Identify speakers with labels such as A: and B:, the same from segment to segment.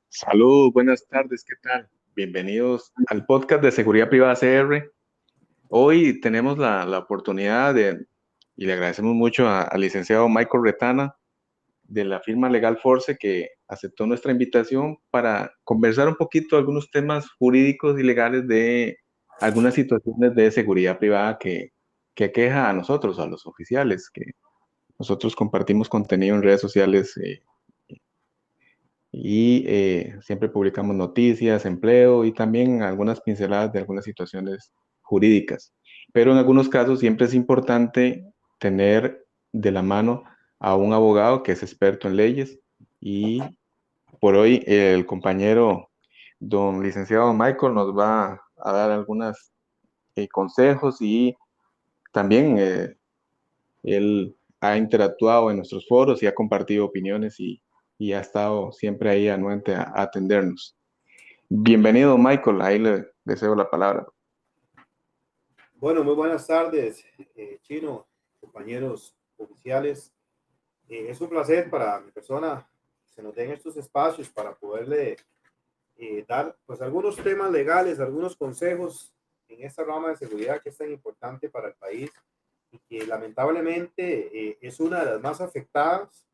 A: Salud, buenas tardes, ¿qué tal? Bienvenidos al podcast de Seguridad Privada CR. Hoy tenemos la oportunidad y le agradecemos mucho al licenciado Michael Retana de la firma Legal Force que aceptó nuestra invitación para conversar un poquito algunos temas jurídicos y legales de algunas situaciones de seguridad privada que aqueja a nosotros, a los oficiales, que nosotros compartimos contenido en redes sociales y siempre publicamos noticias, empleo y también algunas pinceladas de algunas situaciones jurídicas. Pero en algunos casos siempre es importante tener de la mano a un abogado que es experto en leyes y por hoy el compañero don licenciado Michael nos va a dar algunos consejos y también él ha interactuado en nuestros foros y ha compartido opiniones y ha estado siempre ahí anuente a atendernos. Bienvenido, Michael. Ahí le deseo la palabra.
B: Bueno, muy buenas tardes, Chino, compañeros oficiales. Es un placer para mi persona que se nos den estos espacios para poderle dar pues algunos temas legales, algunos consejos en esta rama de seguridad que es tan importante para el país y que lamentablemente es una de las más afectadas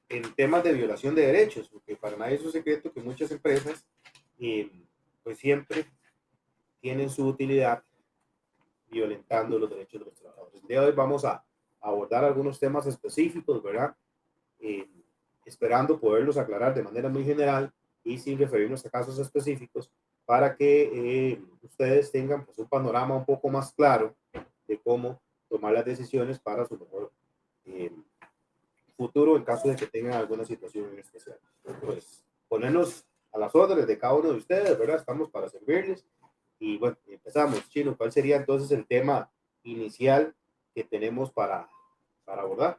B: en temas de violación de derechos, porque para nadie es un secreto que muchas empresas eh, pues siempre tienen su utilidad violentando los derechos de los trabajadores. El día de hoy vamos a abordar algunos temas específicos, ¿verdad? Eh, Esperando poderlos aclarar de manera muy general y sin referirnos a casos específicos para que ustedes tengan pues, un panorama un poco más claro de cómo tomar las decisiones para su mejor eh, futuro en caso de que tengan alguna situación en especial. Pues ponernos a las órdenes de cada uno de ustedes, ¿verdad? Estamos para servirles. Y bueno, empezamos. Chino, ¿cuál sería entonces el tema inicial que tenemos para abordar?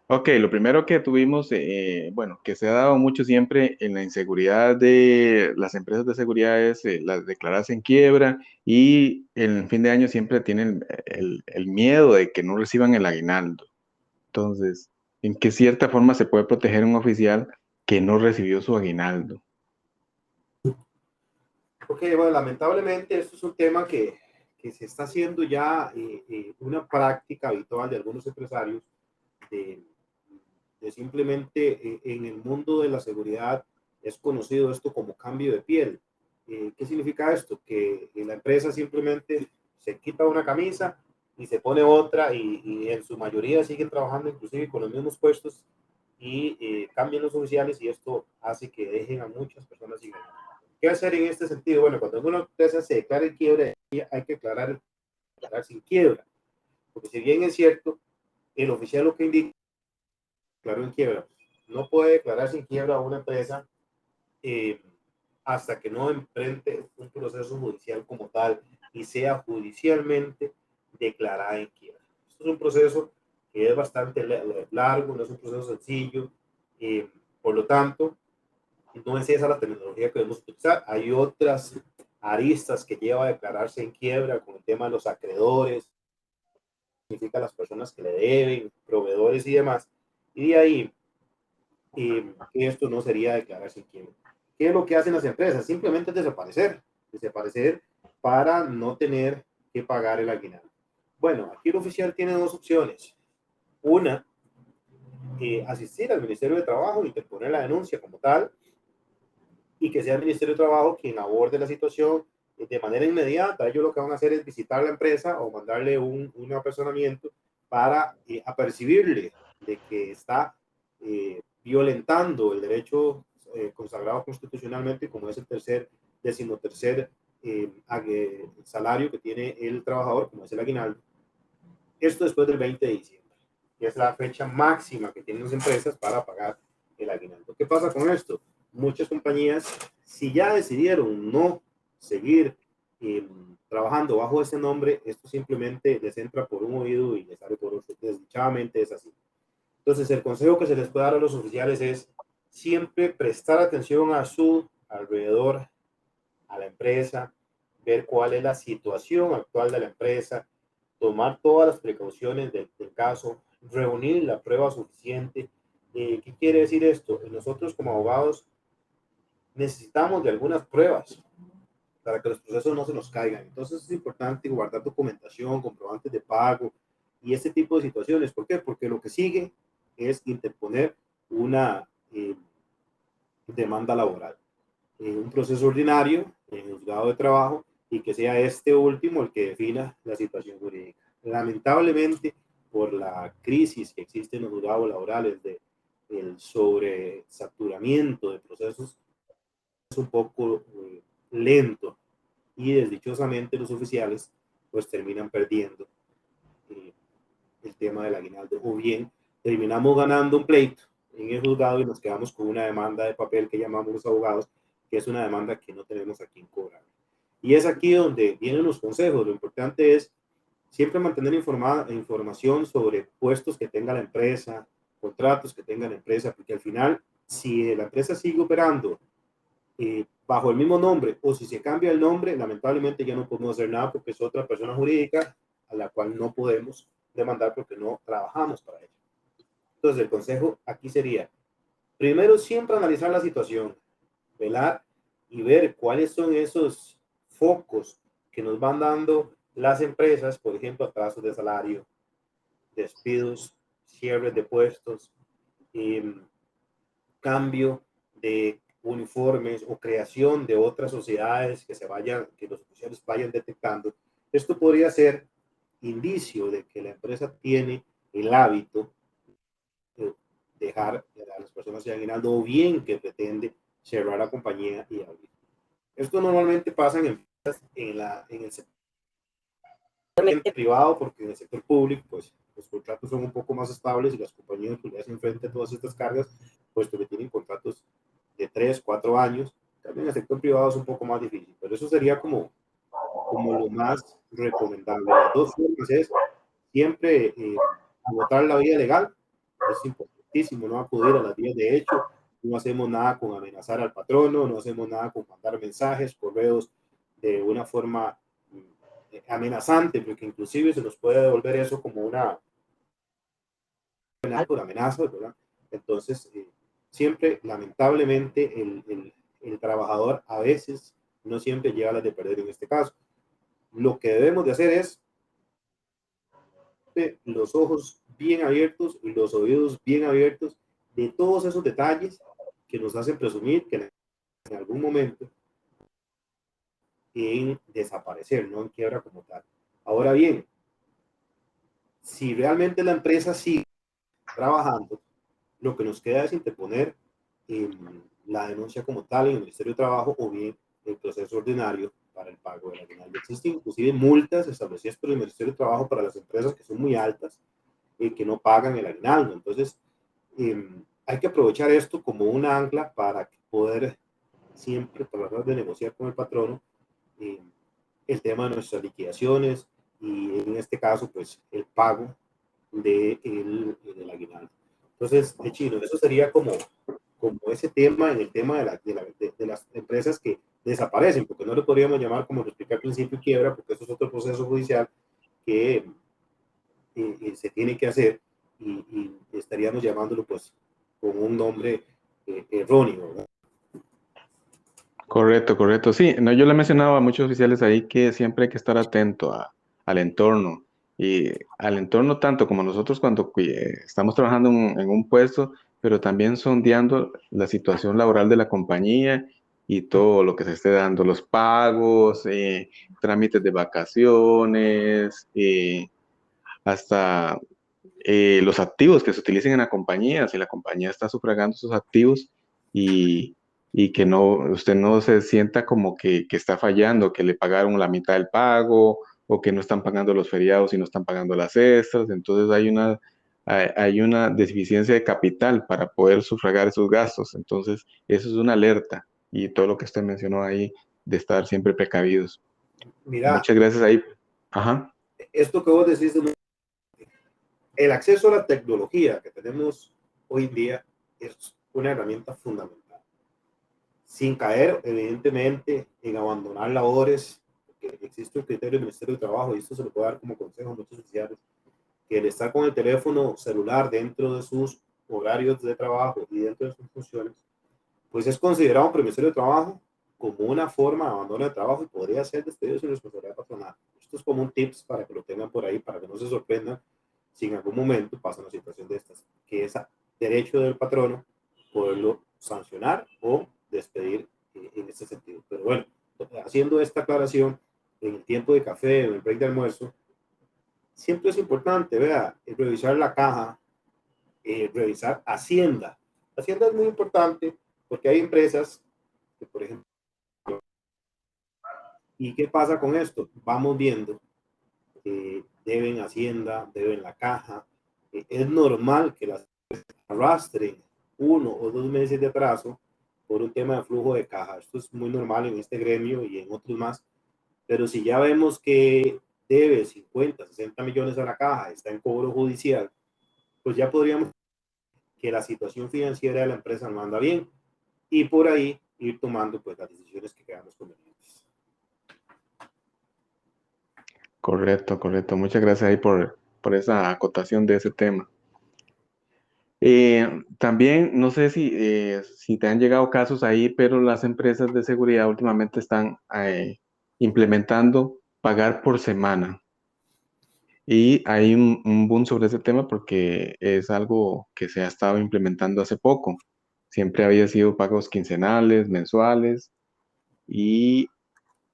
A: Ok, lo primero que tuvimos, bueno, que se ha dado mucho siempre en la inseguridad de las empresas de seguridad es las declararse en quiebra y en fin de año siempre tienen el miedo de que no reciban el aguinaldo. Entonces, ¿en qué cierta forma se puede proteger un oficial que no recibió su aguinaldo?
B: Ok, bueno, lamentablemente esto es un tema que se está haciendo ya una práctica habitual de algunos empresarios de, de simplemente en el mundo de la seguridad es conocido esto como cambio de piel. ¿Qué significa esto? Que la empresa simplemente se quita una camisa y se pone otra y en su mayoría siguen trabajando inclusive con los mismos puestos y cambian los oficiales y esto hace que dejen a muchas personas sin ganar. ¿Qué hacer en este sentido? Bueno, cuando una empresa se declara en quiebra, hay que declarar sin quiebra, porque si bien es cierto, el oficial lo que indica declaró en quiebra. No puede declararse en quiebra a una empresa eh, hasta que no emprende un proceso judicial como tal y sea judicialmente declarada en quiebra. Esto es un proceso que es bastante largo, no es un proceso sencillo. Eh, por lo tanto, no es esa la terminología que debemos utilizar. Hay otras aristas que lleva a declararse en quiebra, con el tema de los acreedores, significa las personas que le deben, proveedores y demás. Y de ahí esto no sería declararse en quiebra. ¿Qué es lo que hacen las empresas? Simplemente desaparecer para no tener que pagar el aguinaldo. Bueno, aquí el oficial tiene dos opciones. Una, asistir al Ministerio de Trabajo, interponer la denuncia como tal, y que sea el Ministerio de Trabajo quien aborde la situación de manera inmediata. Ellos lo que van a hacer es visitar la empresa o mandarle un apersonamiento para apercibirle de que está violentando el derecho consagrado constitucionalmente, como es el decimotercer salario que tiene el trabajador, como es el aguinaldo. Esto después del 20 de diciembre, que es la fecha máxima que tienen las empresas para pagar el aguinaldo. ¿Qué pasa con esto? Muchas compañías, si ya decidieron no seguir trabajando bajo ese nombre, esto simplemente les entra por un oído y les sale por otro. Desdichadamente es así. Entonces, el consejo que se les puede dar a los oficiales es siempre prestar atención a su alrededor, a la empresa, ver cuál es la situación actual de la empresa, tomar todas las precauciones del caso, reunir la prueba suficiente ¿Qué quiere decir esto? Nosotros como abogados necesitamos de algunas pruebas para que los procesos no se nos caigan. Entonces es importante guardar documentación, comprobantes de pago y este tipo de situaciones. ¿Por qué? Porque lo que sigue es interponer una demanda laboral, un proceso ordinario en el juzgado de trabajo y que sea este último el que defina la situación jurídica. Lamentablemente, por la crisis que existe en los juzgados laborales de el sobresaturamiento de procesos, es un poco lento y desdichosamente los oficiales pues terminan perdiendo eh, el tema del aguinaldo o bien terminamos ganando un pleito en el juzgado y nos quedamos con una demanda de papel que llamamos los abogados, que es una demanda que no tenemos a quien cobrar. Y es aquí donde vienen los consejos. Lo importante es siempre mantener información sobre puestos que tenga la empresa, contratos que tenga la empresa, porque al final, si la empresa sigue operando bajo el mismo nombre o si se cambia el nombre, lamentablemente ya no podemos hacer nada porque es otra persona jurídica a la cual no podemos demandar porque no trabajamos para ella. Entonces, el consejo aquí sería, primero, siempre analizar la situación, velar y ver cuáles son esos focos que nos van dando las empresas, por ejemplo, atrasos de salario, despidos, cierres de puestos, eh, cambio de uniformes o creación de otras sociedades que se vayan, que los oficiales vayan detectando. Esto podría ser indicio de que la empresa tiene el hábito de dejar a las personas sin aguinaldo o bien que pretende cerrar la compañía y abrir. Esto normalmente pasa en empresas en el sector privado porque en el sector público pues los contratos son un poco más estables y las compañías pues, le hacen frente a todas estas cargas puesto que tienen contratos de 3, 4 años. También en el sector privado es un poco más difícil, pero eso sería como lo más recomendable. Las dos formas es siempre agotar la vía legal, es importantísimo no acudir a las vías de hecho, no hacemos nada con amenazar al patrono, no hacemos nada con mandar mensajes, correos de una forma amenazante, porque inclusive se nos puede devolver eso como una por amenaza, ¿verdad? Entonces, siempre, lamentablemente, el trabajador a veces no siempre lleva las de perder en este caso. Lo que debemos de hacer es los ojos bien abiertos y los oídos bien abiertos de todos esos detalles que nos hacen presumir que en algún momento en desaparecer, no en quiebra como tal. Ahora bien, si realmente la empresa sigue trabajando, lo que nos queda es interponer la denuncia como tal en el Ministerio de Trabajo o bien el proceso ordinario para el pago del aguinaldo. Existen inclusive multas establecidas por el Ministerio de Trabajo para las empresas que son muy altas y que no pagan el aguinaldo. Entonces, hay que aprovechar esto como un ancla para poder siempre tratar de negociar con el patrono el tema de nuestras liquidaciones y en este caso, pues, el pago del aguinaldo. Entonces, de Chino, eso sería como ese tema en el tema de las empresas que desaparecen, porque no le podríamos llamar, como lo expliqué al principio, quiebra, porque eso es otro proceso judicial que se tiene que hacer y estaríamos llamándolo pues con un nombre erróneo, ¿verdad?
A: Correcto, correcto. Sí, no, yo le mencionaba a muchos oficiales ahí que siempre hay que estar atento al entorno y al entorno tanto como nosotros cuando estamos trabajando en un puesto, pero también sondeando la situación laboral de la compañía y todo lo que se esté dando, los pagos, trámites de vacaciones, hasta los activos que se utilicen en la compañía, si la compañía está sufragando sus activos y, y que no, usted no se sienta como que está fallando, que le pagaron la mitad del pago o que no están pagando los feriados y no están pagando las extras, entonces hay una deficiencia de capital para poder sufragar esos gastos, entonces eso es una alerta y todo lo que usted mencionó ahí de estar siempre precavidos.
B: Mira,
A: Muchas gracias ahí. Ajá.
B: esto que vos decís, el acceso a la tecnología que tenemos hoy en día es una herramienta fundamental, sin caer evidentemente en abandonar labores, porque existe un criterio del Ministerio de Trabajo y esto se lo puede dar como consejo a muchos oficiales, que el estar con el teléfono celular dentro de sus horarios de trabajo y dentro de sus funciones, pues es considerado un permiso de trabajo como una forma de abandono de trabajo y podría ser despedido sin responsabilidad patronal. Esto es como un tips para que lo tengan por ahí, para que no se sorprendan si en algún momento pasa una situación de estas, que es derecho del patrono poderlo sancionar o despedir en este sentido. Pero bueno, haciendo esta aclaración, en el tiempo de café, en el break de almuerzo, siempre es importante, vea, revisar la caja, revisar Hacienda. Hacienda es muy importante porque hay empresas que, por ejemplo, ¿y qué pasa con esto? Vamos viendo que deben Hacienda, deben la caja. Es normal que las arrastren 1 o 2 meses de atraso por un tema de flujo de caja. Esto es muy normal en este gremio y en otros más. Pero si ya vemos que debe 50, 60 millones a la caja, está en cobro judicial, pues ya podríamos que la situación financiera de la empresa no anda bien y por ahí ir tomando pues las decisiones que quedamos convenientes.
A: Correcto, correcto. Muchas gracias ahí por esa acotación de ese tema. También, no sé si te han llegado casos ahí, pero las empresas de seguridad últimamente están implementando pagar por semana. Y hay un boom sobre ese tema porque es algo que se ha estado implementando hace poco. Siempre había sido pagos quincenales, mensuales, y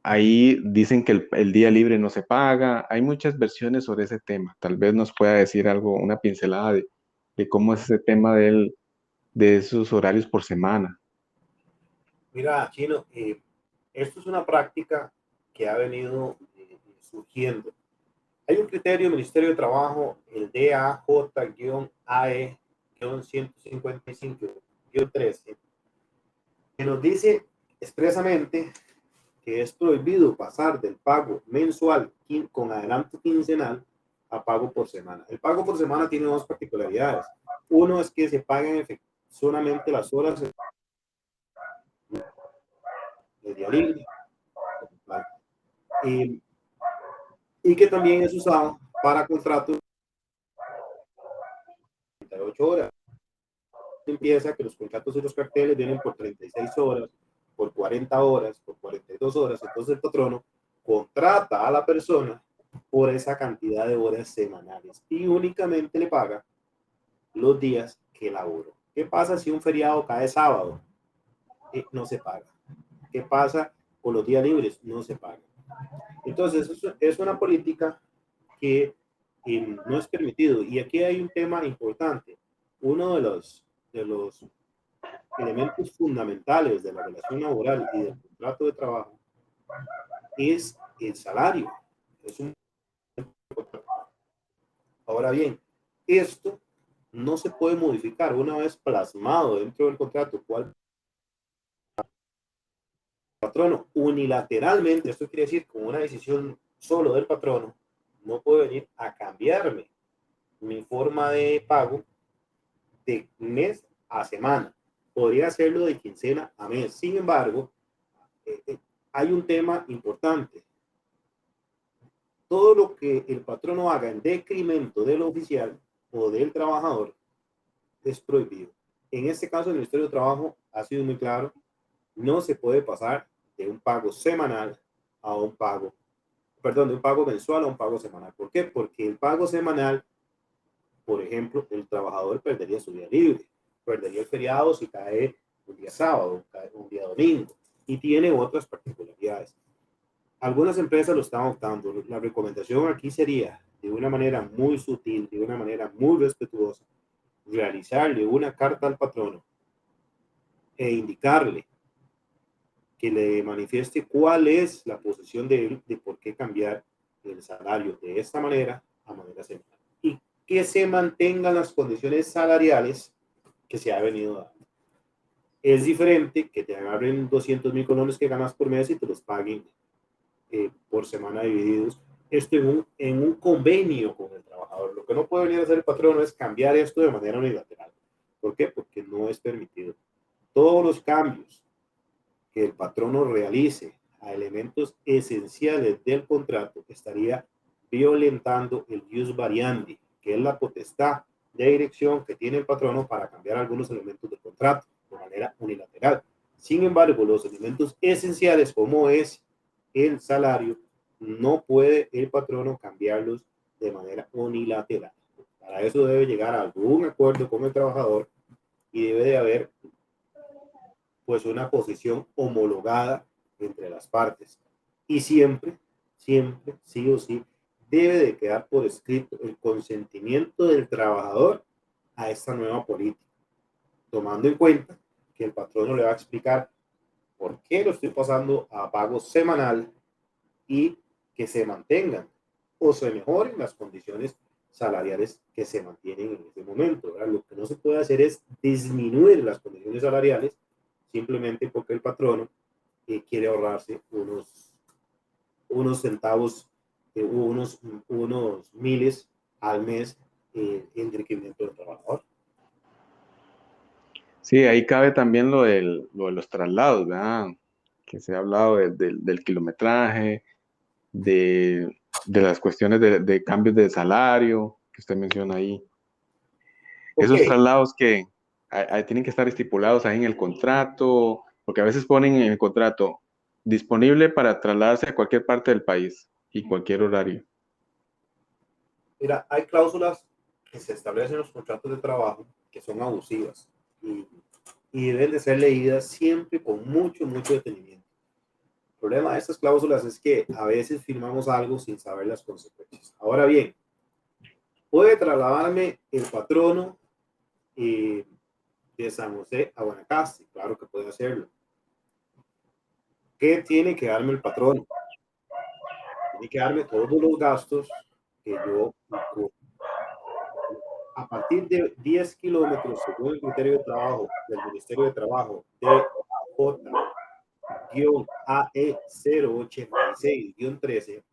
A: ahí dicen que el día libre no se paga. Hay muchas versiones sobre ese tema. Tal vez nos pueda decir algo, una pincelada de cómo es ese tema de esos horarios por semana.
B: Mira, Chino, esto es una práctica que ha venido surgiendo. Hay un criterio del Ministerio de Trabajo, el DAJ-155-13, que nos dice expresamente que es prohibido pasar del pago mensual con adelanto quincenal a pago por semana. El pago por semana tiene dos particularidades. Uno es que se paguen solamente las horas de día libre y, y que también es usado para contratos de 38 horas. Empieza que los contratos y los carteles vienen por 36 horas, por 40 horas, por 42 horas. Entonces el patrono contrata a la persona por esa cantidad de horas semanales y únicamente le paga los días que laboró. ¿Qué pasa si un feriado cae sábado? No se paga. ¿Qué pasa con los días libres? No se paga. Entonces es una política que no es permitido. Y aquí hay un tema importante. Uno de los elementos fundamentales de la relación laboral y del contrato de trabajo es el salario. Es un... Ahora bien, esto no se puede modificar una vez plasmado dentro del contrato, cual patrono unilateralmente, esto quiere decir con una decisión solo del patrono, no puede venir a cambiarme mi forma de pago de mes a semana. Podría hacerlo de quincena a mes. Sin embargo, hay un tema importante. Todo lo que el patrono haga en decremento del oficial o del trabajador es prohibido. En este caso, el Ministerio de Trabajo ha sido muy claro, no se puede pasar de un pago semanal a un pago, perdón, de un pago mensual a un pago semanal. ¿Por qué? Porque el pago semanal, por ejemplo, el trabajador perdería su día libre, perdería el feriado si cae un día sábado, cae un día domingo, y tiene otras particularidades. Algunas empresas lo están optando. La recomendación aquí sería, de una manera muy sutil, de una manera muy respetuosa, realizarle una carta al patrono e indicarle que le manifieste cuál es la posición de él de por qué cambiar el salario de esta manera a manera semanal y que se mantengan las condiciones salariales que se ha venido dando. Es diferente que te agarren 200.000 colones que ganas por mes y te los paguen por semana divididos. Esto en un convenio con el trabajador. Lo que no puede venir a hacer el patrón es cambiar esto de manera unilateral. ¿Por qué? Porque no es permitido. Todos los cambios que el patrono realice a elementos esenciales del contrato estaría violentando el ius variandi, que es la potestad de dirección que tiene el patrono para cambiar algunos elementos del contrato de manera unilateral. Sin embargo, los elementos esenciales, como es el salario, no puede el patrono cambiarlos de manera unilateral. Para eso debe llegar a algún acuerdo con el trabajador y debe de haber pues una posición homologada entre las partes. Y siempre, siempre, sí o sí, debe de quedar por escrito el consentimiento del trabajador a esta nueva política, tomando en cuenta que el patrono le va a explicar por qué lo estoy pasando a pago semanal y que se mantengan o se mejoren las condiciones salariales que se mantienen en este momento, ¿verdad? Lo que no se puede hacer es disminuir las condiciones salariales simplemente porque el patrono quiere ahorrarse unos centavos, unos miles al mes en detrimento del trabajador.
A: Sí, ahí cabe también lo de los traslados, ¿verdad? Que se ha hablado del kilometraje, de las cuestiones de cambios de salario, que usted menciona ahí.
B: Ok,
A: Esos traslados que tienen que estar estipulados ahí en el contrato, porque a veces ponen en el contrato disponible para trasladarse a cualquier parte del país y cualquier horario.
B: mira, hay cláusulas que se establecen en los contratos de trabajo que son abusivas y, y deben de ser leídas siempre con mucho, mucho detenimiento. El problema de estas cláusulas es que a veces firmamos algo sin saber las consecuencias. Ahora bien, puede trasladarme el patrono eh, de San José a Guanacaste, claro que puede hacerlo. ¿Qué tiene que darme el patrono? Tiene que darme todos los gastos que yo incurro. A partir de 10 kilómetros, según el criterio de trabajo del Ministerio de Trabajo de J-AE086-13,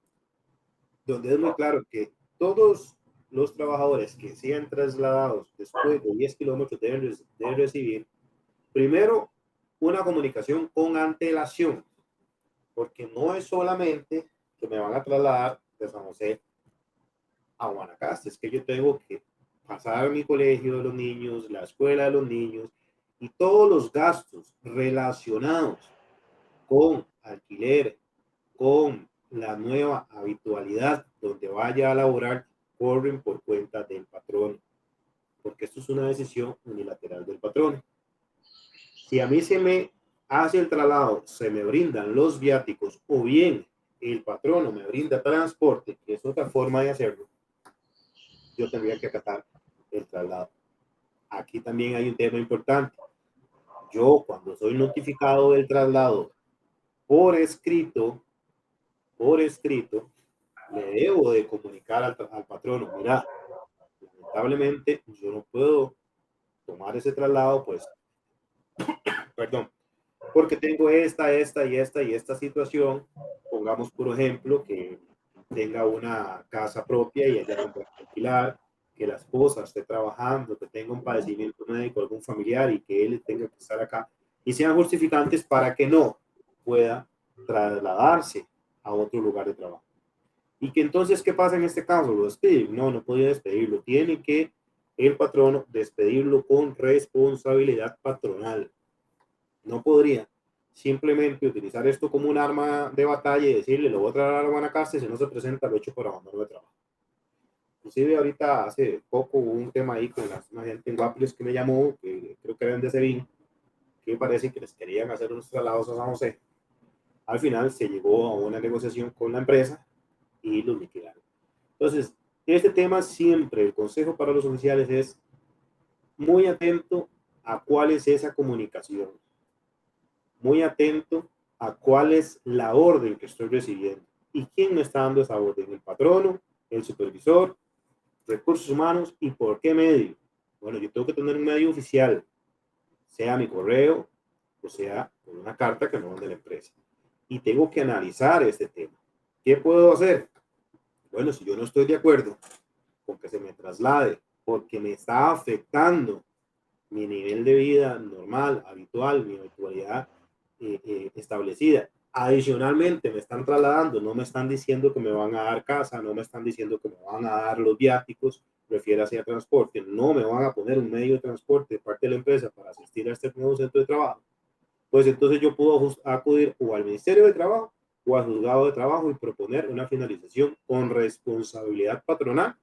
B: donde es muy claro que todos los trabajadores que sean trasladados después de 10 kilómetros deben recibir primero una comunicación con antelación, porque no es solamente que me van a trasladar de San José a Guanacaste, es que yo tengo que pasar mi colegio de los niños, la escuela de los niños y todos los gastos relacionados con alquiler, con la nueva habitualidad donde vaya a laborar, corren por cuenta del patrón, porque esto es una decisión unilateral del patrón. Si a mí se me hace el traslado, se me brindan los viáticos o bien el patrono me brinda transporte, que es otra forma de hacerlo, yo tendría que acatar el traslado. Aquí también hay un tema importante. Yo, cuando soy notificado del traslado por escrito, le debo de comunicar al patrono, mira, lamentablemente yo no puedo tomar ese traslado, pues, perdón, porque tengo esta situación. Pongamos por ejemplo que tenga una casa propia y ella tendrá que alquilar, que la esposa esté trabajando, que tenga un padecimiento médico, algún familiar y que él tenga que estar acá y sean justificantes para que no pueda trasladarse a otro lugar de trabajo. Y que entonces, ¿qué pasa en este caso? ¿Lo despiden? No, no podía despedirlo. Tiene que el patrono despedirlo con responsabilidad patronal. No podría simplemente utilizar esto como un arma de batalla y decirle, lo voy a traer a Guanacaste, si no se presenta, lo echo por abandono de trabajo. Inclusive ahorita hace poco hubo un tema ahí con una gente en Guapiles que me llamó, que creo que eran de Sevilla, que parece que les querían hacer unos traslados a San José. Al final se llegó a una negociación con la empresa y los liquidaron. Entonces, este tema siempre, el consejo para los oficiales es muy atento a cuál es esa comunicación, muy atento a cuál es la orden que estoy recibiendo y quién me está dando esa orden, el patrono, el supervisor, recursos humanos y por qué medio. Bueno, yo tengo que tener un medio oficial, sea mi correo o sea una carta que me mande la empresa. Y tengo que analizar este tema. ¿Qué puedo hacer? Bueno, si yo no estoy de acuerdo con que se me traslade porque me está afectando mi nivel de vida normal, habitual, mi habitualidad establecida. Adicionalmente, me están trasladando, no me están diciendo que me van a dar casa, no me están diciendo que me van a dar los viáticos, refiérase a transporte, no me van a poner un medio de transporte de parte de la empresa para asistir a este nuevo centro de trabajo, pues entonces yo puedo acudir o al Ministerio de Trabajo o al Juzgado de Trabajo y proponer una finalización con responsabilidad patronal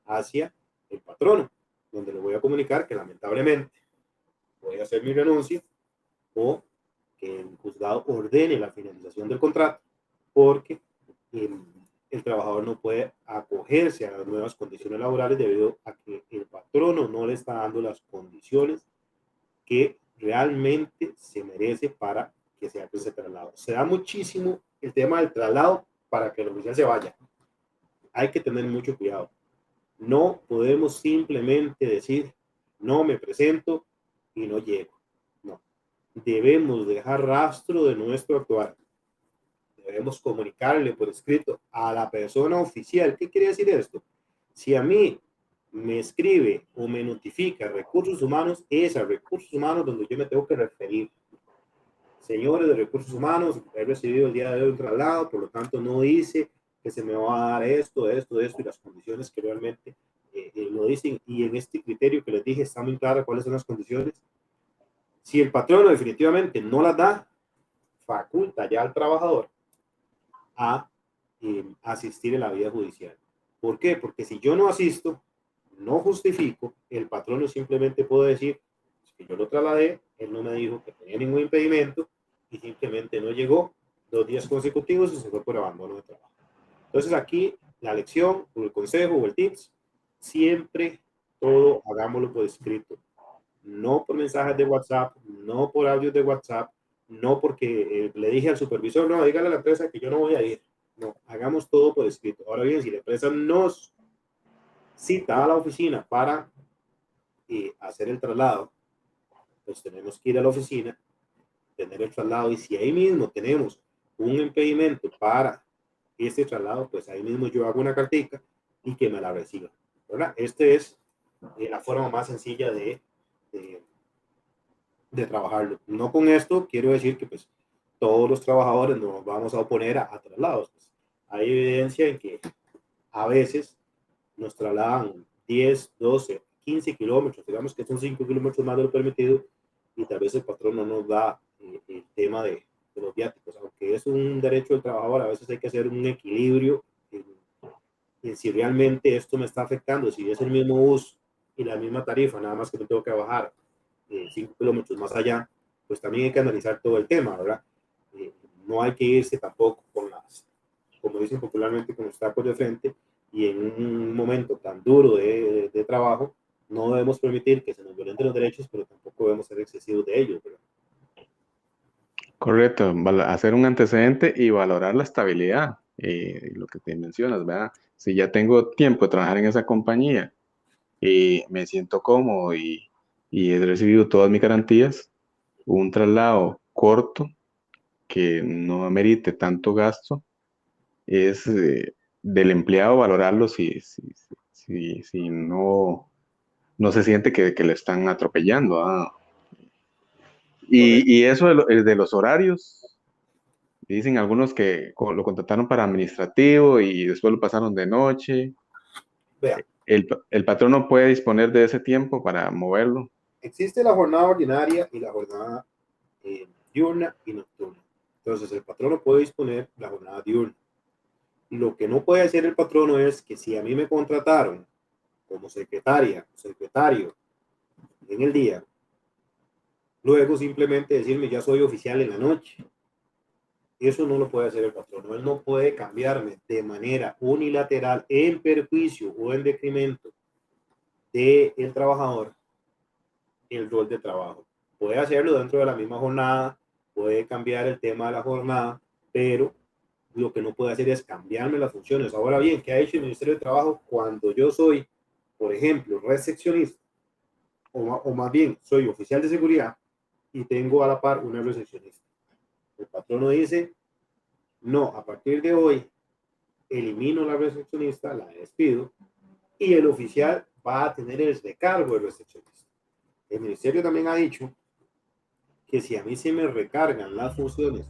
B: hacia el patrono, donde le voy a comunicar que lamentablemente voy a hacer mi renuncia o que el juzgado ordene la finalización del contrato porque el trabajador no puede acogerse a las nuevas condiciones laborales debido a que el patrono no le está dando las condiciones que realmente se merece para que se haga ese traslado. Se da muchísimo el tema del traslado para que el oficial se vaya. Hay que tener mucho cuidado. No podemos simplemente decir, no me presento y no llego. No. Debemos dejar rastro de nuestro actuar. Debemos comunicarle por escrito a la persona oficial. ¿Qué quiere decir esto? Si a mí me escribe o me notifica recursos humanos, es a recursos humanos donde yo me tengo que referir. Señores de recursos humanos, he recibido el día de hoy un traslado, por lo tanto no dice que se me va a dar esto y las condiciones que realmente lo dicen. Y en este criterio que les dije está muy claro cuáles son las condiciones. Si el patrono definitivamente no las da, faculta ya al trabajador a asistir en la vía judicial. ¿Por qué? Porque si yo no asisto, no justifico, el patrono simplemente puede decir que yo lo trasladé, él no me dijo que tenía ningún impedimento y simplemente no llegó 2 días consecutivos y se fue por abandono de trabajo. Entonces aquí la lección o el consejo o el tips, siempre todo hagámoslo por escrito, no por mensajes de WhatsApp, no por audios de WhatsApp, no porque le dije al supervisor, no, dígale a la empresa que yo no voy a ir. No, hagamos todo por escrito. Ahora bien, si la empresa nos cita a la oficina para hacer el traslado, pues tenemos que ir a la oficina, tener el traslado y si ahí mismo tenemos un impedimento para este traslado, pues ahí mismo yo hago una cartica y que me la reciba, ¿verdad? Esta es la forma más sencilla de trabajarlo. No con esto quiero decir que pues todos los trabajadores nos vamos a oponer a traslados. Pues, hay evidencia en que a veces nos trasladan 10, 12, 15 kilómetros, digamos que son 5 kilómetros más de lo permitido y tal vez el patrón no nos da el tema de los viáticos, aunque es un derecho del trabajador, a veces hay que hacer un equilibrio en si realmente esto me está afectando, si es el mismo bus y la misma tarifa, nada más que me tengo que bajar 5 kilómetros más allá, pues también hay que analizar todo el tema, ¿verdad? No hay que irse tampoco con las, como dicen popularmente, con los tacos de frente y en un momento tan duro de trabajo, no debemos permitir que se nos violenten los derechos, pero tampoco debemos ser excesivos de ellos, ¿verdad?
A: Correcto, hacer un antecedente y valorar la estabilidad, lo que te mencionas, ¿verdad? Si ya tengo tiempo de trabajar en esa compañía y me siento cómodo y he recibido todas mis garantías, un traslado corto que no amerite tanto gasto es del empleado valorarlo si no se siente que le están atropellando. ¿Ah?
B: Correcto.
A: Y eso de los horarios, dicen algunos que lo contrataron para administrativo y después lo pasaron de noche.
B: Vea,
A: El patrón no puede disponer de ese tiempo para moverlo.
B: existe la jornada ordinaria y la jornada diurna y nocturna. Entonces, el patrono puede disponer la jornada diurna. Lo que no puede hacer el patrono es que si a mí me contrataron como secretaria, secretario en el día, luego simplemente decirme ya soy oficial en la noche. Eso no lo puede hacer el patrono. Él no puede cambiarme de manera unilateral en perjuicio o en detrimento del trabajador el rol de trabajo. Puede hacerlo dentro de la misma jornada, puede cambiar el tema de la jornada, pero lo que no puede hacer es cambiarme las funciones. Ahora bien, ¿qué ha hecho el Ministerio de Trabajo cuando yo soy, por ejemplo, recepcionista o más bien soy oficial de seguridad y tengo a la par una recepcionista? El patrono dice, no, a partir de hoy elimino la recepcionista, la despido y el oficial va a tener el recargo de recepcionista. El ministerio también ha dicho que si a mí se me recargan las funciones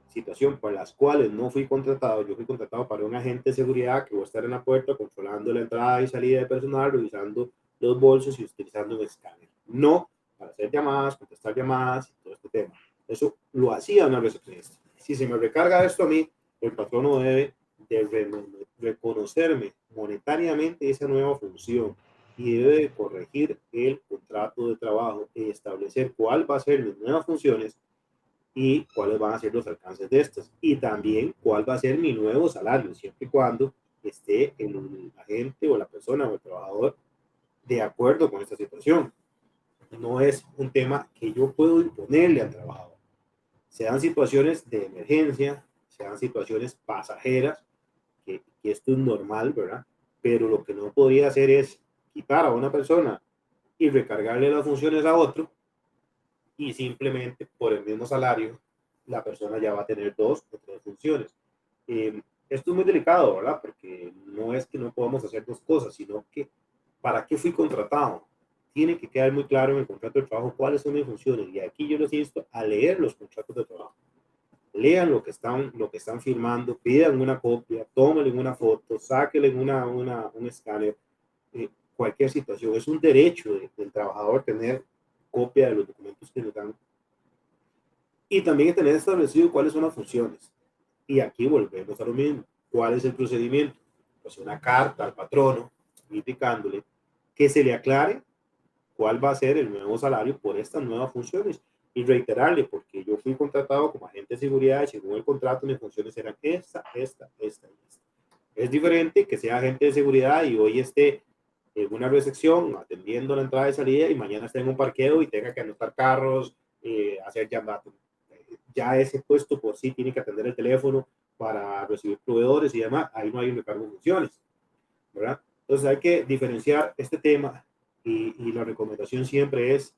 B: situación por las cuales no fui contratado. Yo fui contratado para un agente de seguridad que va a estar en la puerta controlando la entrada y salida de personal, revisando los bolsos y utilizando un escáner. No para hacer llamadas, contestar llamadas y todo este tema. Eso lo hacía una recepcionista. Si se me recarga esto a mí, el patrono debe de reconocerme monetariamente esa nueva función y debe de corregir el contrato de trabajo y establecer cuál va a ser mis nuevas funciones y cuáles van a ser los alcances de estas y también cuál va a ser mi nuevo salario, siempre y cuando esté el agente o la persona o el trabajador de acuerdo con esta situación. No es un tema que yo puedo imponerle al trabajador. Se dan situaciones de emergencia, se dan situaciones pasajeras, que esto es normal, ¿verdad? Pero lo que no podría hacer es quitar a una persona y recargarle las funciones a otro y simplemente por el mismo salario la persona ya va a tener dos o tres funciones. Esto es muy delicado, ¿verdad? Porque no es que no podamos hacer dos cosas, sino que ¿para qué fui contratado? Tiene que quedar muy claro en el contrato de trabajo cuáles son mis funciones. Y aquí yo les insto a leer los contratos de trabajo. Lean lo que están firmando, pidan una copia, tómenle una foto, sáquenle un escáner, cualquier situación. Es un derecho del trabajador tener copia de los documentos que le dan y también tener establecido cuáles son las funciones. Y aquí volvemos a lo mismo. ¿Cuál es el procedimiento? Pues una carta al patrono indicándole que se le aclare cuál va a ser el nuevo salario por estas nuevas funciones y reiterarle, porque yo fui contratado como agente de seguridad y según el contrato mis funciones eran esta y esta. Es diferente que sea agente de seguridad y hoy esté en una recepción atendiendo la entrada y salida y mañana esté en un parqueo y tenga que anotar carros, hacer llamadas. Ya ese puesto por sí tiene que atender el teléfono para recibir proveedores y demás. Ahí no hay un recargo de funciones, ¿verdad? Entonces hay que diferenciar este tema y la recomendación siempre es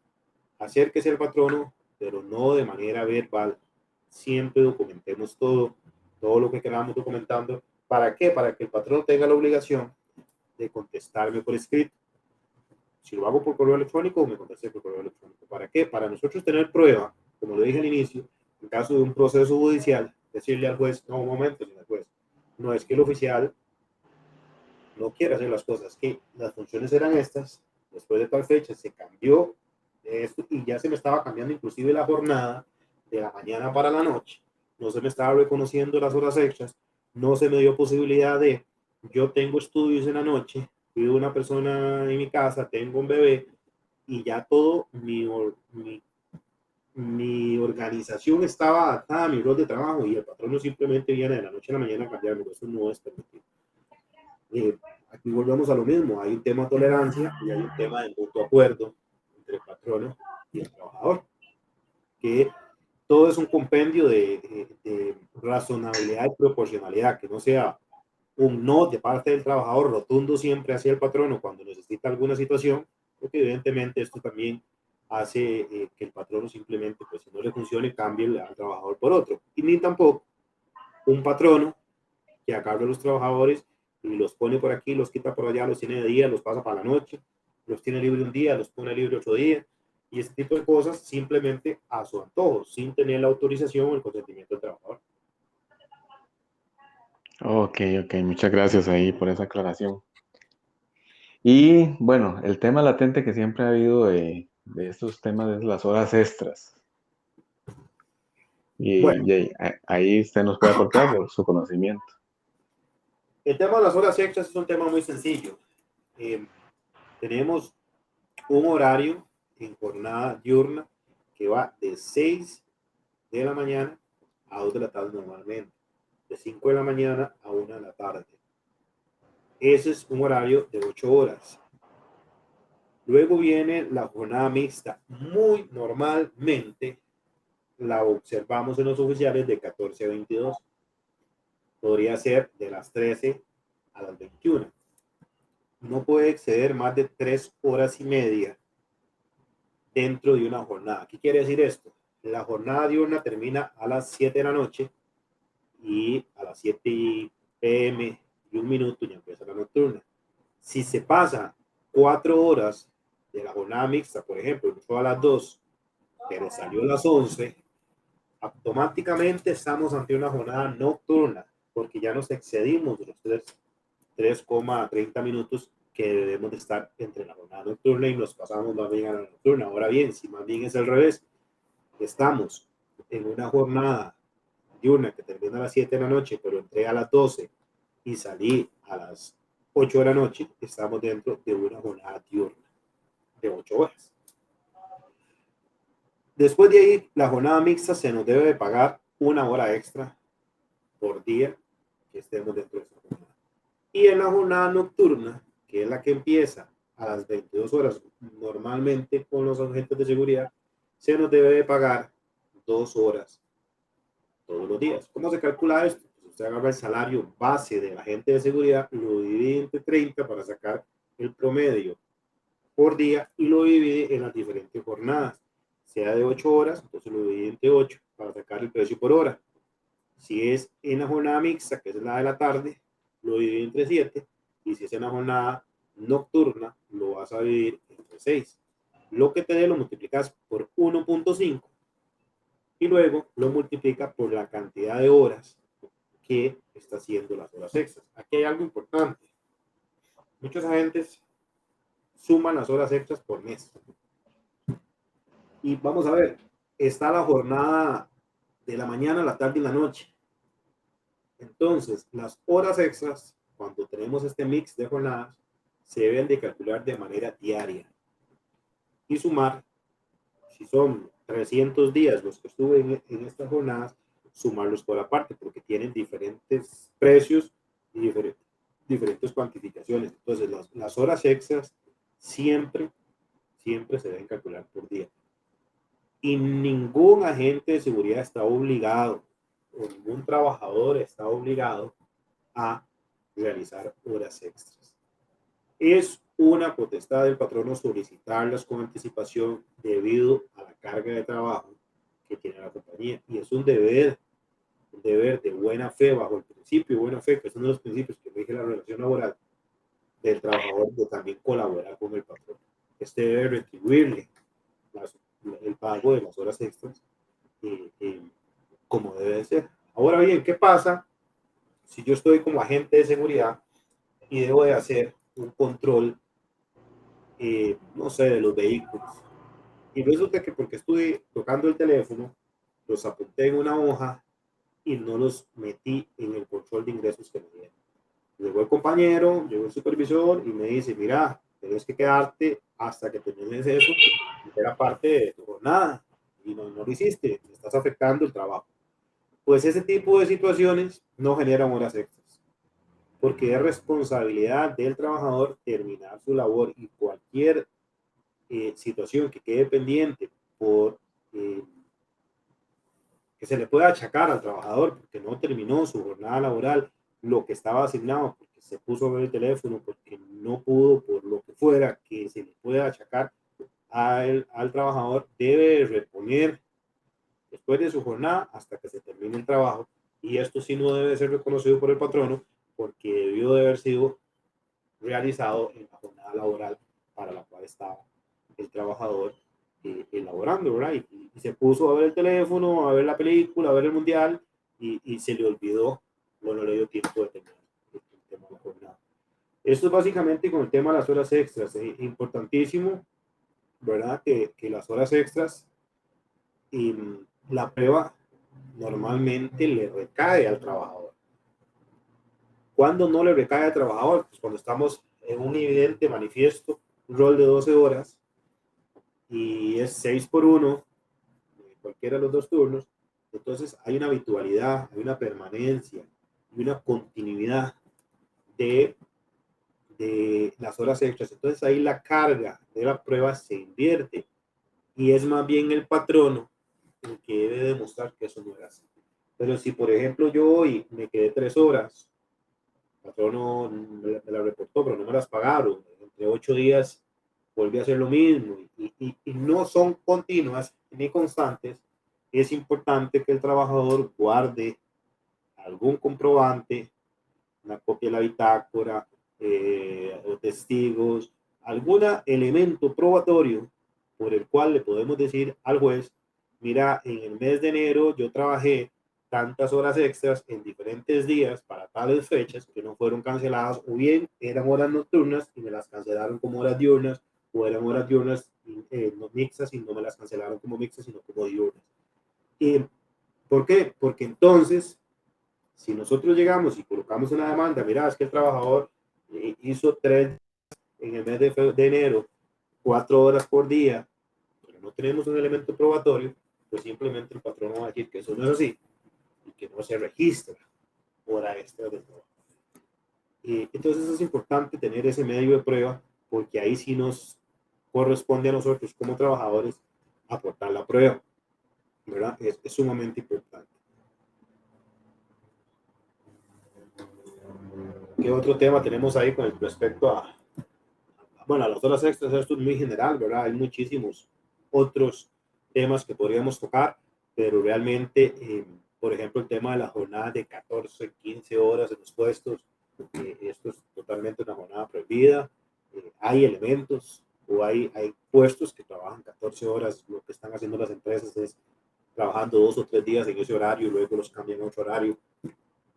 B: acérquese al patrono, pero no de manera verbal. Siempre documentemos todo lo que queramos documentando. ¿Para qué? Para que el patrón tenga la obligación de contestarme por escrito. Si lo hago por correo electrónico, me conteste por correo electrónico. ¿Para qué? Para nosotros tener prueba, como lo dije al inicio, en caso de un proceso judicial, decirle al juez, no, un momento, señor juez, no es que el oficial no quiera hacer las cosas, que las funciones eran estas, después de tal fecha se cambió esto y ya se me estaba cambiando inclusive la jornada de la mañana para la noche, no se me estaba reconociendo las horas extras, no se me dio posibilidad de, yo tengo estudios en la noche, cuido una persona en mi casa, tengo un bebé y ya todo mi organización estaba adaptada a mi rol de trabajo y el patrón no simplemente viene de la noche a la mañana a cambiarme, eso no es permitido. Aquí volvemos a lo mismo, hay un tema de tolerancia y hay un tema de mutuo acuerdo entre el patrono y el trabajador, que todo es un compendio de razonabilidad y proporcionalidad, que no sea un no de parte del trabajador rotundo siempre hacia el patrono cuando necesita alguna situación, porque evidentemente esto también hace que el patrono simplemente, pues si no le funcione, cambie al trabajador por otro. Y ni tampoco un patrono que agarra a los trabajadores y los pone por aquí, los quita por allá, los tiene de día, los pasa para la noche, los tiene libre un día, los pone libre otro día, y ese tipo de cosas simplemente a su antojo, sin tener la autorización o el consentimiento del trabajador.
A: Ok, ok, muchas gracias ahí por esa aclaración. Y bueno, el tema latente que siempre ha habido de estos temas es las horas extras.
B: Bueno,
A: Ahí usted nos puede aportar por su conocimiento.
B: el tema de las horas extras es un tema muy sencillo. Eh, Tenemos un horario en jornada diurna que va de 6 de la mañana a 2 de la tarde normalmente, de 5 de la mañana a 1 de la tarde. Ese es un horario de 8 horas. Luego viene la jornada mixta. Muy normalmente la observamos en los oficiales de 14 a 22. Podría ser de las 13 a las 21. No puede exceder más de 3 horas y media dentro de una jornada. ¿Qué quiere decir esto? La jornada diurna termina a las 7 de la noche y a las 7 p.m. y un minuto ya empieza la nocturna. Si se pasa 4 horas de la jornada mixta, por ejemplo, entró a las 2, pero salió a las 11, automáticamente estamos ante una jornada nocturna, porque ya nos excedimos de los 3,30 minutos que debemos de estar entre la jornada nocturna y nos pasamos más bien a la nocturna. Ahora bien, si más bien es al revés, estamos en una jornada diurna que termina a las 7 de la noche, pero entré a las 12 y salí a las 8 de la noche, estamos dentro de una jornada diurna de 8 horas. Después de ahí, la jornada mixta se nos debe de pagar una hora extra por día que estemos dentro de esa jornada. Y en la jornada nocturna, que es la que empieza a las 22 horas, normalmente con los agentes de seguridad, se nos debe de pagar 2 horas todos los días. ¿Cómo se calcula esto? Pues usted agarra el salario base del agente de seguridad, lo divide entre 30 para sacar el promedio por día y lo divide en las diferentes jornadas. Sea de 8 horas, entonces lo divide entre 8 para sacar el precio por hora. Si es en la jornada mixta, que es la de la tarde, lo divide entre 7. Y si es en la jornada nocturna, lo vas a dividir entre 6. Lo que te dé lo multiplicas por 1.5 y luego lo multiplica por la cantidad de horas que está haciendo las horas extras. Aquí hay algo importante. Muchos agentes suman las horas extras por mes. Y vamos a ver, está la jornada de la mañana, la tarde y la noche. Entonces, las horas extras, cuando tenemos este mix de jornadas, se deben de calcular de manera diaria y sumar, si son 300 días los que estuve en estas jornadas, sumarlos por aparte, porque tienen diferentes precios y diferentes cuantificaciones. Entonces, las horas extras siempre se deben calcular por día. Y ningún agente de seguridad está obligado, o ningún trabajador está obligado a realizar horas extras. Es una potestad del patrono solicitarlas con anticipación debido a la carga de trabajo que tiene la compañía. Y es un deber de buena fe, bajo el principio de buena fe, que es uno de los principios que rige la relación laboral del trabajador, de también colaborar con el patrón. Este debe retribuirle el pago de las horas extras como debe de ser. Ahora bien, ¿qué pasa si yo estoy como agente de seguridad y debo de hacer un control, no sé, de los vehículos? Y resulta que porque estuve tocando el teléfono, los apunté en una hoja y no los metí en el control de ingresos que me dieron. Llegó el compañero, llegó el supervisor y me dice, mira, tienes que quedarte hasta que termines eso, era parte de tu jornada y no lo hiciste, estás afectando el trabajo. Pues ese tipo de situaciones no generan horas extras, porque es responsabilidad del trabajador terminar su labor y cualquier situación que quede pendiente por que se le pueda achacar al trabajador porque no terminó su jornada laboral, lo que estaba asignado, porque se puso a ver el teléfono, porque no pudo, por lo que fuera, que se le pueda achacar al trabajador, debe reponer después de su jornada hasta que se termine el trabajo. Y esto sí no debe ser reconocido por el patrono porque debió de haber sido realizado en la jornada laboral para la cual estaba el trabajador elaborando, ¿verdad? Y se puso a ver el teléfono, a ver la película, a ver el mundial y se le olvidó, no le dio tiempo de terminar el tema de la jornada. Esto es básicamente con el tema de las horas extras. Es importantísimo, ¿verdad? Que las horas extras y la prueba normalmente le recae al trabajador. ¿Cuándo no le recae al trabajador? Pues cuando estamos en un evidente manifiesto, un rol de 12 horas y es 6 por 1, cualquiera de los dos turnos, entonces hay una habitualidad, hay una permanencia y una continuidad de las horas extras. Entonces ahí la carga de la prueba se invierte y es más bien el patrono el que debe demostrar que eso no era así. Pero si, por ejemplo, yo hoy me quedé 3 horas, el patrono me la reportó, pero no me las pagaron, entre 8 días volví a hacer lo mismo y no son continuas ni constantes, es importante que el trabajador guarde algún comprobante, una copia de la bitácora, o testigos, algún elemento probatorio por el cual le podemos decir al juez mira, en el mes de enero yo trabajé tantas horas extras en diferentes días para tales fechas que no fueron canceladas, o bien eran horas nocturnas y me las cancelaron como horas diurnas, o eran horas diurnas no mixtas y no me las cancelaron como mixtas, sino como diurnas. ¿Por qué? Porque entonces, si nosotros llegamos y colocamos una demanda, mira, es que el trabajador hizo en el mes de enero, 4 horas por día, pero no tenemos un elemento probatorio, pues simplemente el patrón va a decir que eso no es así y que no se registra hora extra de trabajo. Entonces es importante tener ese medio de prueba, porque ahí sí nos corresponde a nosotros como trabajadores aportar la prueba, ¿verdad? Es sumamente importante. ¿Qué otro tema tenemos ahí con respecto bueno, a las horas extras? Esto es muy general, ¿verdad? Hay muchísimos otros temas que podríamos tocar, pero realmente, por ejemplo, el tema de la jornada de 14, 15 horas en los puestos, esto es totalmente una jornada prohibida. Hay elementos o hay puestos que trabajan 14 horas. Lo que están haciendo las empresas es trabajando 2 o 3 días en ese horario y luego los cambian a otro horario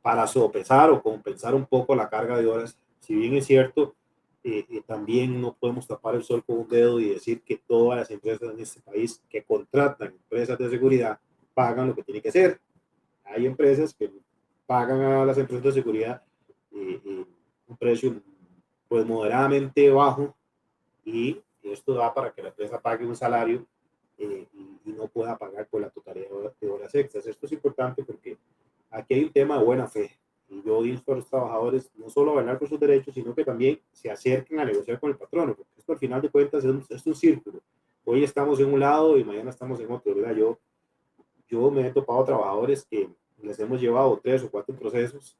B: para sopesar o compensar un poco la carga de horas. Si bien es cierto, también no podemos tapar el sol con un dedo y decir que todas las empresas en este país que contratan empresas de seguridad pagan lo que tienen que hacer. Hay empresas que pagan a las empresas de seguridad un precio pues moderadamente bajo, y esto da para que la empresa pague un salario y no pueda pagar por la totalidad de horas extras. Esto es importante porque aquí hay un tema de buena fe. Y yo insto a los trabajadores no solo a velar por sus derechos, sino que también se acerquen a negociar con el patrono, porque esto al final de cuentas es un círculo. Hoy estamos en un lado y mañana estamos en otro, ¿verdad? Yo me he topado trabajadores que les hemos llevado 3 o 4 procesos,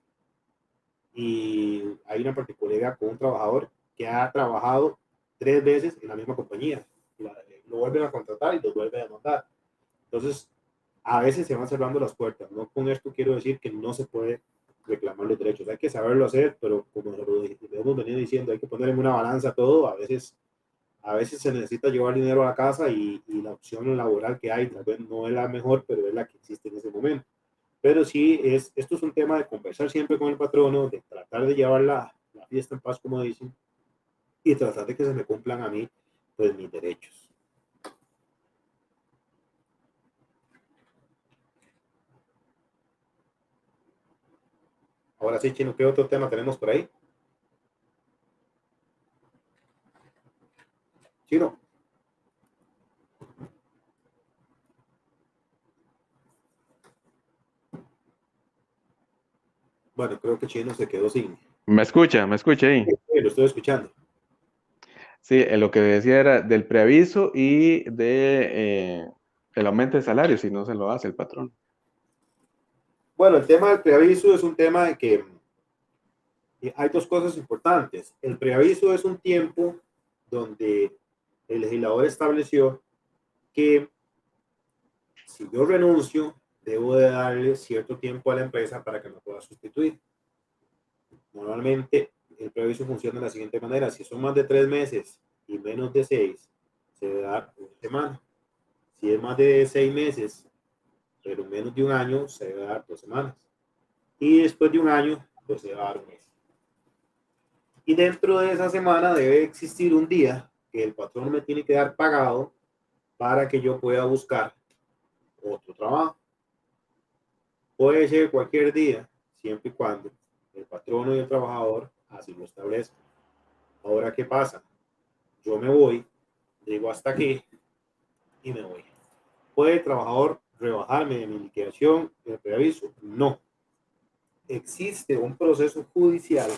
B: y hay una particularidad con un trabajador que ha trabajado 3 veces en la misma compañía. Lo vuelven a contratar y lo vuelven a mandar. Entonces, a veces se van cerrando las puertas. No con esto quiero decir que no se puede reclamar los derechos. Hay que saberlo hacer, pero como lo hemos venido diciendo, hay que poner en una balanza todo. A veces se necesita llevar dinero a la casa, y la opción laboral que hay tal vez no es la mejor, pero es la que existe en ese momento. Pero sí, esto es un tema de conversar siempre con el patrono, de tratar de llevar la fiesta en paz, como dicen, y tratar de que se me cumplan a mí, pues, mis derechos. Ahora sí, Chino, ¿qué otro tema tenemos por ahí? Chino. Bueno, creo que Chino se quedó sin.
A: ¿Me escucha? ¿Me escucha ahí?
B: Lo estoy escuchando.
A: Sí, lo que decía era del preaviso y de el aumento de salario si no se lo hace el patrón.
B: Bueno, el tema del preaviso es un tema de que hay dos cosas importantes. El preaviso es un tiempo donde el legislador estableció que si yo renuncio, debo de darle cierto tiempo a la empresa para que me pueda sustituir. Normalmente el preaviso funciona de la siguiente manera: si son más de 3 meses y menos de 6, se debe dar una semana. Si es más de 6 meses, pero menos de un año, se debe dar 2 semanas. Y después de un año, pues se va a dar un mes. Y dentro de esa semana debe existir un día que el patrón me tiene que dar pagado para que yo pueda buscar otro trabajo. Puede ser cualquier día, siempre y cuando el patrono y el trabajador así lo establezcan. Ahora, ¿qué pasa? Yo me voy, digo hasta aquí y me voy. ¿Puede el trabajador rebajarme de mi liquidación de preaviso? No. Existe un proceso judicial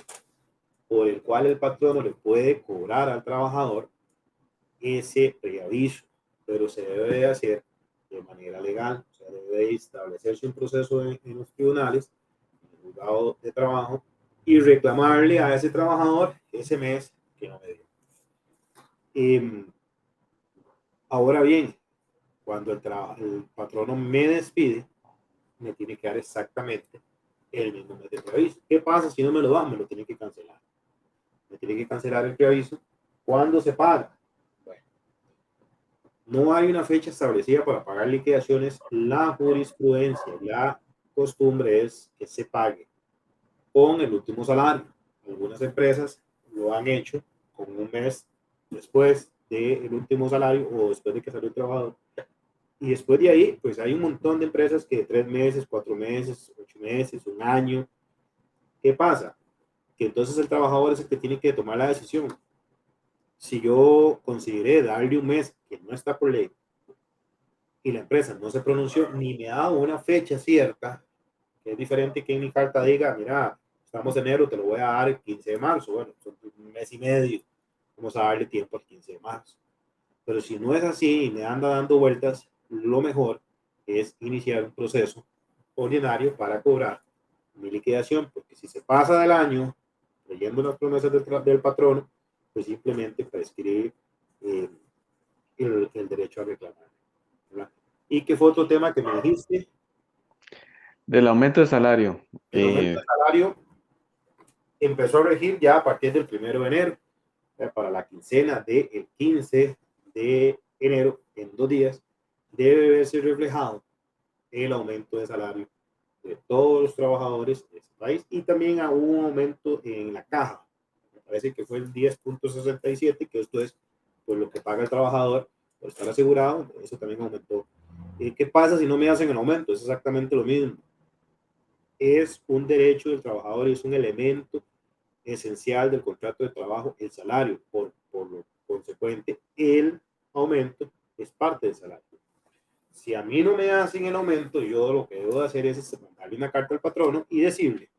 B: por el cual el patrono le puede cobrar al trabajador ese preaviso, pero se debe de hacer de manera legal. O sea, debe de establecerse un proceso en los tribunales, en el juzgado de trabajo, y reclamarle a ese trabajador ese mes que no me dio. Ahora bien, cuando el patrono me despide, me tiene que dar exactamente el mismo mes de preaviso. ¿Qué pasa si no me lo da? Me lo tiene que cancelar. Me tiene que cancelar el preaviso. ¿Cuándo se paga? Bueno, no hay una fecha establecida para pagar liquidaciones. La jurisprudencia, la costumbre es que se pague con el último salario. Algunas empresas lo han hecho con un mes después del último salario o después de que salió el trabajador. Y después de ahí, pues hay un montón de empresas que 3 meses, 4 meses, 8 meses, un año. ¿Qué pasa? Que entonces el trabajador es el que tiene que tomar la decisión. Si yo consideré darle un mes que no está por ley y la empresa no se pronunció ni me ha dado una fecha cierta, que es diferente que en mi carta diga, mira, estamos en enero, te lo voy a dar el 15 de marzo. Bueno, son un mes y medio, vamos a darle tiempo al 15 de marzo. Pero si no es así y me anda dando vueltas, lo mejor es iniciar un proceso ordinario para cobrar mi liquidación, porque si se pasa del año leyendo las promesas del patrono, pues simplemente prescribe eh, el derecho a reclamar, ¿verdad? ¿Y qué fue otro tema que me dijiste?
A: Del aumento de salario.
B: El aumento de salario empezó a regir ya a partir del 1 de enero, para la quincena del 15 de enero, en 2 días, debe verse reflejado el aumento de salario de todos los trabajadores de este país y también hubo un aumento en la caja. Me parece que fue el 10.67, que esto es pues, lo que paga el trabajador por estar asegurado, eso también aumentó. ¿Qué pasa si no me hacen el aumento? Es exactamente lo mismo. Es un derecho del trabajador y es un elemento esencial del contrato de trabajo, el salario. Por lo consecuente, el aumento es parte del salario. Si a mí no me hacen el aumento, yo lo que debo de hacer es mandarle una carta al patrono y decirle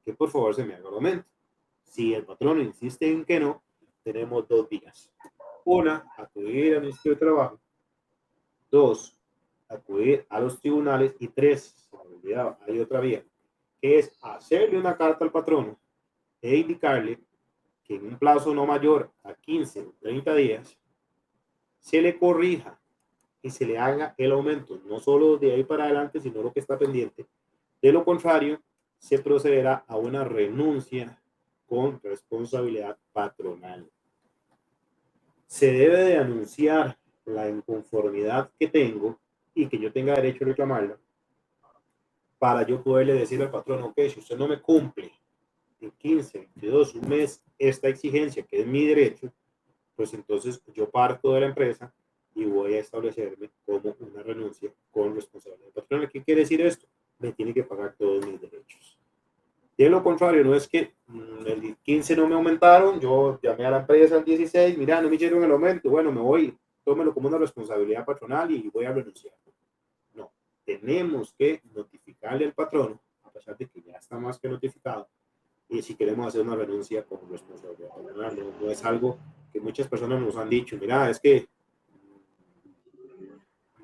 B: que por favor se me haga el aumento. Si el patrono insiste en que no, tenemos 2 vías. Una, acudir al Ministerio de Trabajo. Dos, acudir a los tribunales. Y tres, se me olvidaba, hay otra vía, que es hacerle una carta al patrono e indicarle que en un plazo no mayor a 15 o 30 días se le corrija y se le haga el aumento, no solo de ahí para adelante, sino lo que está pendiente. De lo contrario, se procederá a una renuncia con responsabilidad patronal. Se debe de anunciar la inconformidad que tengo y que yo tenga derecho a reclamarla para yo poderle decir al patrón, ok, si usted no me cumple en 15, 22, un mes esta exigencia, que es mi derecho, pues entonces yo parto de la empresa y voy a establecerme como una renuncia con responsabilidad patronal. ¿Qué quiere decir esto? Me tiene que pagar todos mis derechos. De lo contrario, no es que el 15 no me aumentaron, yo llamé a la empresa el 16, mira, no me hicieron el aumento, bueno, me voy, tómelo como una responsabilidad patronal y voy a renunciar. No, tenemos que notificarle al patrono, a pesar de que ya está más que notificado, y si queremos hacer una renuncia con responsabilidad patronal. No, no es algo que muchas personas nos han dicho, mira, es que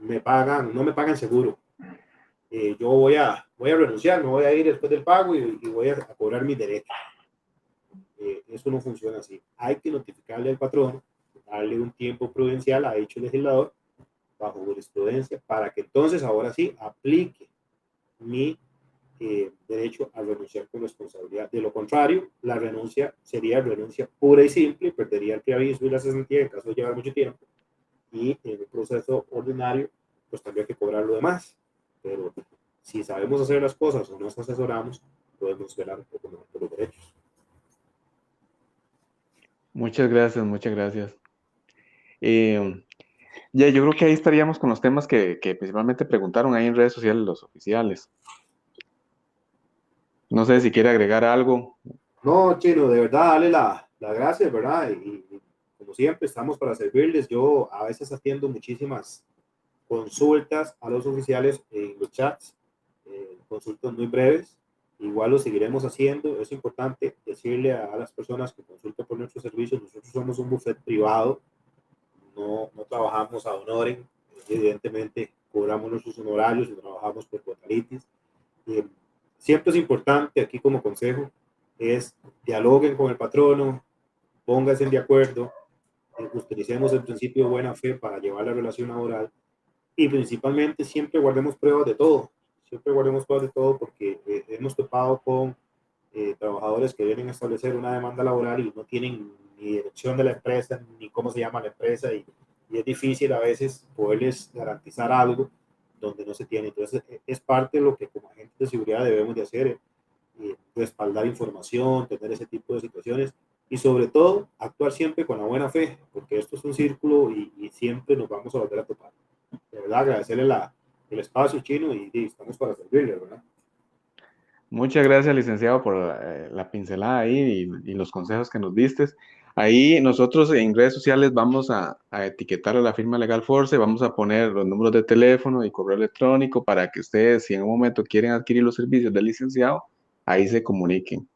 B: no me pagan seguro. Yo voy a renunciar, me voy a ir después del pago y voy a cobrar mis derechos. Eso no funciona así. Hay que notificarle al patrón, darle un tiempo prudencial, ha dicho el legislador, bajo jurisprudencia, para que entonces ahora sí aplique mi derecho a renunciar con responsabilidad. De lo contrario, la renuncia sería renuncia pura y simple, perdería el preaviso y la cesantía en caso de llevar mucho tiempo, y en el proceso ordinario, pues tendría que cobrar lo demás. Pero si sabemos hacer las cosas o nos asesoramos, podemos velar un poco mejor por los derechos.
A: Muchas gracias, muchas gracias. Ya, yo creo que ahí estaríamos con los temas que principalmente preguntaron ahí en redes sociales los oficiales. No sé si quiere agregar algo.
B: No, Chino, de verdad, dale la gracias, ¿verdad? Y como siempre, estamos para servirles. Yo a veces atiendo muchísimas consultas a los oficiales en los chats, consultas muy breves. Igual lo seguiremos haciendo. Es importante decirle a las personas que consultan por nuestros servicios, nosotros somos un buffet privado, no trabajamos a honorem, evidentemente cobramos nuestros honorarios y trabajamos por cuotalitis. Eh, Siempre es importante aquí como consejo, es dialoguen con el patrono, pónganse de acuerdo, utilicemos el principio de buena fe para llevar la relación laboral y principalmente siempre guardemos pruebas de todo, siempre guardemos pruebas de todo porque hemos topado con trabajadores que vienen a establecer una demanda laboral y no tienen ni dirección de la empresa, ni cómo se llama la empresa, y y es difícil a veces poderles garantizar algo donde no se tiene. Entonces, es parte de lo que como agentes de seguridad debemos de hacer, respaldar información, tener ese tipo de situaciones y sobre todo actuar siempre con la buena fe, porque esto es un círculo y siempre nos vamos a volver a topar. De verdad, agradecerle el espacio, Chino, y estamos para servirle, ¿verdad?
A: Muchas gracias, licenciado, por la pincelada ahí y los consejos que nos diste. Ahí nosotros en redes sociales vamos a etiquetar a la firma Legal Force, vamos a poner los números de teléfono y correo electrónico para que ustedes, si en un momento quieren adquirir los servicios del licenciado, ahí se comuniquen.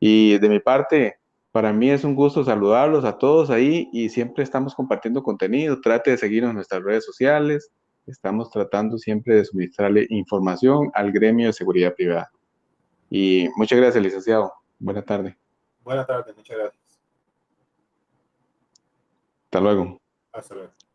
A: Y de mi parte, para mí es un gusto saludarlos a todos ahí y siempre estamos compartiendo contenido. Trate de seguirnos en nuestras redes sociales. Estamos tratando siempre de suministrarle información al gremio de seguridad privada. Y muchas gracias, licenciado. Buena tarde.
B: Buenas tardes, muchas gracias.
A: Hasta luego.
B: Hasta luego.